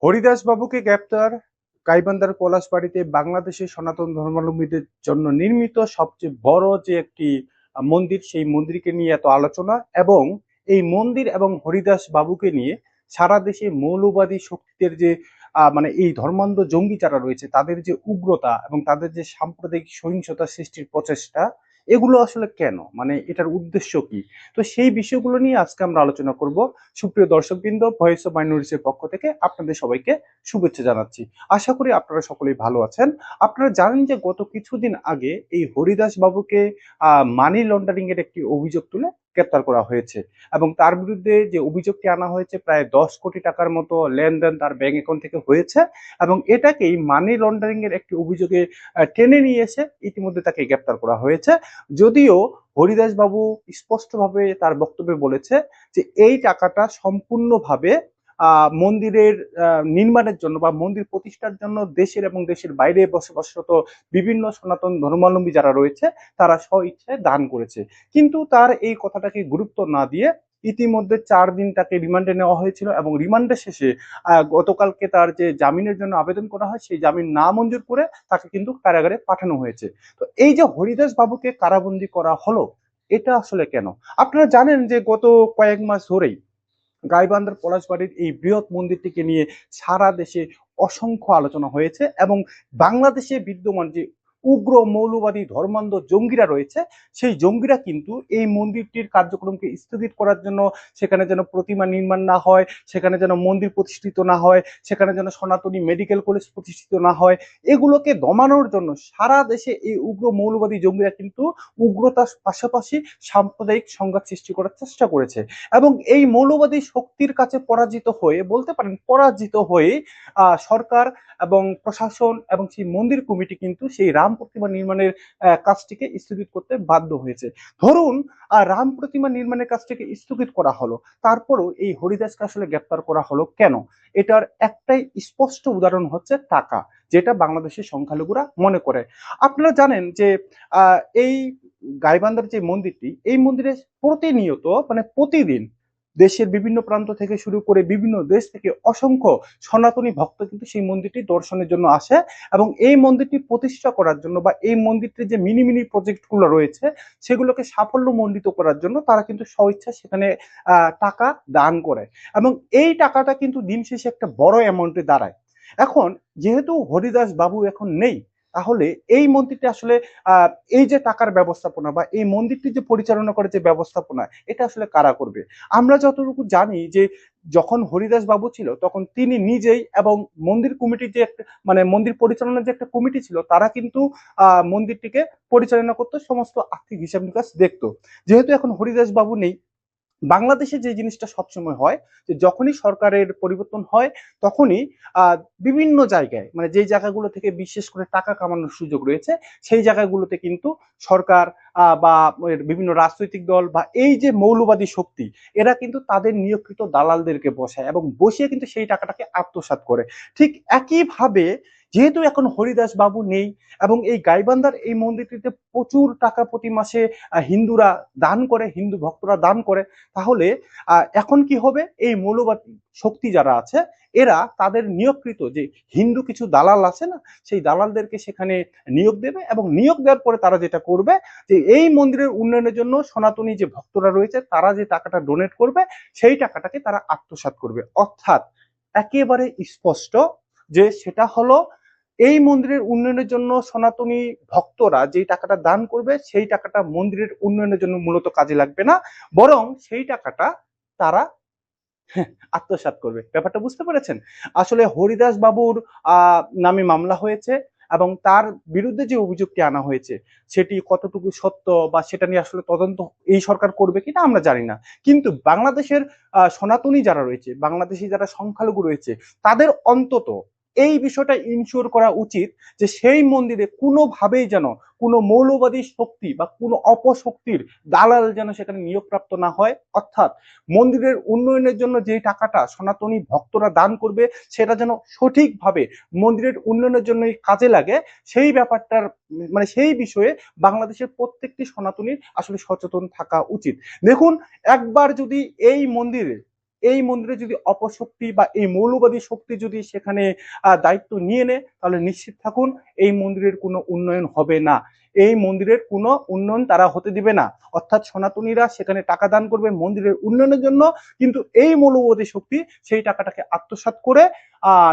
হরিদাস বাবুকে গ্রেপ্তার। গাইবান্ধার পলাশবাড়ীতে বাংলাদেশের সনাতন ধর্মাবলম্বীদের জন্য নির্মিত সবচেয়ে বড় যে একটি মন্দির, সেই মন্দিরকে নিয়ে এত আলোচনা। এবং এই মন্দির এবং হরিদাস বাবুকে নিয়ে সারা দেশে মৌলবাদী শক্তিদের যে মানে এই ধর্মান্ধ জঙ্গি যারা রয়েছে তাদের যে উগ্রতা এবং তাদের যে সাম্প্রদায়িক সহিংসতা সৃষ্টির প্রচেষ্টা, এগুলো আসলে কেন, মানে এটার উদ্দেশ্য কি? তো সেই বিষয়গুলো নিয়ে আজকে আমরা আলোচনা করব। সুপ্রিয় দর্শকবৃন্দ, ভয়েস অফ মাইনরিটির পক্ষ থেকে আপনাদের সবাইকে শুভেচ্ছা জানাচ্ছি। আশা করি আপনারা সকলেই ভালো আছেন। আপনারা জানেন যে গত কিছুদিন আগে এই হরিদাস বাবুকে মানি লন্ডারিং এর একটি অভিযোগ তুলে গ্রেপ্তার করা হয়েছে এবং তার বিরুদ্ধে যে অভিযোগটি আনা হয়েছে প্রায় 10 কোটি টাকার মতো লেনদেন তার ব্যাংক অ্যাকাউন্ট থেকে হয়েছে এবং এটাকেই মানি লন্ডারিং এর একটি অভিযোগে টেনে নিয়ে এসে ইতিমধ্যে তাকে গ্রেপ্তার করা হয়েছে। যদিও হরিদাস বাবু স্পষ্টভাবে তার বক্তব্যে বলেছে যে এই টাকাটা সম্পূর্ণভাবে মন্দিরের নির্মাণের জন্য বা মন্দির প্রতিষ্ঠার জন্য দেশের এবং দেশের বাইরে বসবাসরত বিভিন্ন সনাতন ধর্মাবলম্বী যারা রয়েছে তারা স্ব ইচ্ছায় দান করেছে। কিন্তু তার এই কথাটাকে গুরুত্ব না দিয়ে ইতিমধ্যে 4 দিন তাকে রিমান্ডে নেওয়া হয়েছিল এবং রিমান্ডের শেষে গতকালকে তার যে জামিনের জন্য আবেদন করা হয় সেই জামিন না মঞ্জুর করে তাকে কিন্তু কারাগারে পাঠানো হয়েছে। তো এই যে হরিদাস বাবুকে কারাবন্দী করা হলো, এটা আসলে কেন? আপনারা জানেন যে গত কয়েক মাস ধরেই গাইবান্ধার পলাশবাড়ির এই বৃহৎ মন্দিরটিকে নিয়ে সারা দেশে অসংখ্য আলোচনা হয়েছে এবং বাংলাদেশে বিদ্যমান যে উগ্র মৌলবাদী ধর্মান্ধ জঙ্গিরা রয়েছে সেই জঙ্গিরা কিন্তু এই মন্দিরটির কার্যক্রমকে স্থগিত করার জন্য, সেখানে যেন প্রতিমা নির্মাণ না হয়, সেখানে যেন মন্দির প্রতিষ্ঠিত না হয়, সেখানে যেন সনাতনী মেডিকেল কলেজ প্রতিষ্ঠিত না হয়, এগুলোকে দমানোর জন্য সারা দেশে এই উগ্র মৌলবাদী জঙ্গিরা কিন্তু উগ্রতার পাশাপাশি সাম্প্রদায়িক সংঘাত সৃষ্টি করার চেষ্টা করেছে। এবং এই মৌলবাদী শক্তির কাছে পরাজিত হয়ে, বলতে পারেন পরাজিত হয়ে, সরকার এবং প্রশাসন এবং সেই মন্দির কমিটি কিন্তু সেই রাম প্রতিমা নির্মাণের কাজটিকে স্থগিত করতে বাধ্য হয়েছে। ধরুন রাম প্রতিমা নির্মাণের কাজটিকে স্থগিত করা হলো, তারপরও এই হরিদাসকে আসলে গ্রেপ্তার করা হলো কেন? এটার একটাই স্পষ্ট উদাহরণ হচ্ছে টাকা, যেটা বাংলাদেশের সংখ্যালঘুরা মনে করে। আপনারা জানেন যে এই গাইবান্ধার যে মন্দিরটি, এই মন্দিরে প্রতিনিয়ত মানে প্রতিদিন দেশের বিভিন্ন প্রান্ত থেকে শুরু করে বিভিন্ন দেশ থেকে অসংখ্য সনাতনী ভক্ত কিন্তু সেই মন্দিরটি দর্শনের জন্য আসে এবং এই মন্দিরটি প্রতিষ্ঠা করার জন্য বা এই মন্দিরটির যে মিনি মিনি প্রজেক্টগুলো রয়েছে সেগুলোকে সাফল্যমণ্ডিত করার জন্য তারা কিন্তু স্বইচ্ছা সেখানে টাকা দান করে এবং এই টাকাটা কিন্তু দিন শেষে একটা বড় অ্যামাউন্টে দাঁড়ায়। এখন যেহেতু হরিদাস বাবু এখন নেই, তাহলে এই মন্দিরটি আসলে এই যে টাকার ব্যবস্থাপনা বা এই মন্দিরটি যে পরিচালনা করে যে ব্যবস্থাপনা, এটা আসলে কারা করবে? আমরা যতটুকু জানি যে যখন হরিদাস বাবু ছিল তখন তিনি নিজেই এবং মন্দির কমিটির যে একটা মানে মন্দির পরিচালনার যে একটা কমিটি ছিল তারা কিন্তু মন্দিরটিকে পরিচালনা করতো, সমস্ত আর্থিক হিসাব নিকাশ দেখতো। যেহেতু এখন হরিদাস বাবু নেই, বাংলাদেশে যে জিনিসটা সবসময় হয় যে যখনই সরকারের পরিবর্তন হয় তখনই আহ, বিভিন্ন জায়গায় মানে যেই জায়গাগুলো থেকে বিশেষ করে টাকা কামানোর সুযোগ রয়েছে সেই জায়গাগুলোতে কিন্তু সরকার বা বিভিন্ন রাজনৈতিক দল বা এই যে মৌলবাদী শক্তি, এরা কিন্তু তাদের নিয়োগকৃত দালালদেরকে বসায় এবং বসিয়ে কিন্তু সেই টাকাটাকে আত্মসাৎ করে। ঠিক একইভাবে যেহেতু এখন হরিদাস বাবু নেই এবং এই গাইবান্ধার এই মন্দিরটিতে প্রচুর টাকা প্রতি মাসে হিন্দুরা দান করে, হিন্দু ভক্তরা দান করে, তাহলে এখন কি হবে? এই মৌলবাদী শক্তি যারা আছে এরা তাদের নিয়োগকৃত যে হিন্দু কিছু দালাল আছে না, সেই দালালদেরকে সেখানে নিয়োগ দেবে এবং নিয়োগ দেওয়ার পরে তারা যেটা করবে যে এই মন্দিরের উন্নয়নের জন্য সনাতনী যে ভক্তরা রয়েছে তারা যে টাকাটা ডোনেট করবে সেই টাকাটাকে তারা আত্মসাৎ করবে। অর্থাৎ একেবারে স্পষ্ট যে সেটা হলো এই মন্দিরের উন্নয়নের জন্য সনাতনী ভক্তরা যেই টাকাটা দান করবে সেই টাকাটা মন্দিরের উন্নয়নের জন্য মূলত কাজে লাগবে না, বরং সেই টাকাটা তারা আত্মসাৎ করবে। ব্যাপারটা বুঝতে পেরেছেন? আসলে হরিদাস বাবুর নামে মামলা হয়েছে এবং তার বিরুদ্ধে যে অভিযোগটি আনা হয়েছে সেটি কতটুকু সত্য বা সেটা নিয়ে আসলে তদন্ত এই সরকার করবে কিনা আমরা জানি না। কিন্তু বাংলাদেশের সনাতনী যারা রয়েছে, বাংলাদেশি যারা সংখ্যালঘু রয়েছে, তাদের অন্তত এই বিষয়টা ইনশিওর করা উচিত যে সেই মন্দিরে কোনোভাবেই যেন কোনো মৌলবাদী শক্তি বা কোনো অপশক্তির দালাল যেন সেখানে নিয়োগপ্রাপ্ত না হয়। অর্থাৎ মন্দিরের উন্নয়নের জন্য যে টাকাটা সনাতনী ভক্তরা দান করবে সেটা যেন সঠিকভাবে মন্দিরের উন্নয়নের জন্য কাজে লাগে, সেই ব্যাপারটার মানে সেই বিষয়ে বাংলাদেশের প্রত্যেকটি সনাতনীর আসলে সচেতন থাকা উচিত। দেখুন, একবার যদি এই মন্দিরে এই মন্দিরে যদি অপশক্তি বা এই মৌলবাদী শক্তি যদি সেখানে দায়িত্ব নিয়ে নেয়, তাহলে নিশ্চিত থাকুন এই মন্দিরের কোনো উন্নয়ন হবে না। এই মন্দিরের কোনো উন্নয়ন তারা হতে দিবে না। অর্থাৎ সনাতনীরা সেখানে টাকা দান করবে মন্দিরের উন্নয়নের জন্য, কিন্তু এই মৌলবাদী শক্তি সেই টাকাটাকে আত্মসাৎ করে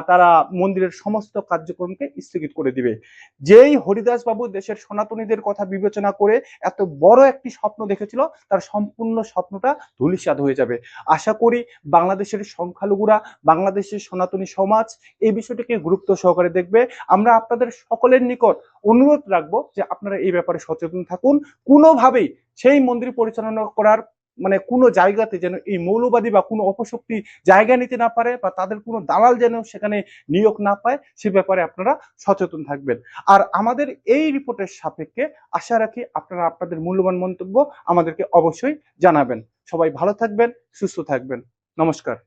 তারা মন্দিরের সমস্ত কার্যক্রমকে স্থগিত করে দিবে। যেই হরিদাস বাবু দেশের সনাতনীদের কথা বিবেচনা করে এত বড় একটি স্বপ্ন দেখেছিল, তার সম্পূর্ণ স্বপ্নটা ধূলিসাৎ হয়ে যাবে। আশা করি বাংলাদেশের সংখ্যালঘুরা, বাংলাদেশের সনাতনী সমাজ এই বিষয়টিকে গুরুত্ব সহকারে দেখবে। আমরা আপনাদের সকলের নিকট অনুরোধ রাখবো যে আপনারা এই ব্যাপারে সচেতন থাকুন। কোনোভাবেই সেই মন্দির পরিচালনা করার কোনো জায়গাতে যেন এই মৌলবাদী বা কোনো অপশক্তি জায়গা নিতে না পারে, বা তাদের কোনো দালাল যেন সেখানে নিয়োগ না পায়, সে ব্যাপারে আপনারা সচেতন থাকবেন। আর আমাদের এই রিপোর্টের সাপেক্ষে আশা রাখি আপনারা আপনাদের মূল্যবান মন্তব্য আমাদেরকে অবশ্যই জানাবেন। সবাই ভালো থাকবেন, সুস্থ থাকবেন। নমস্কার।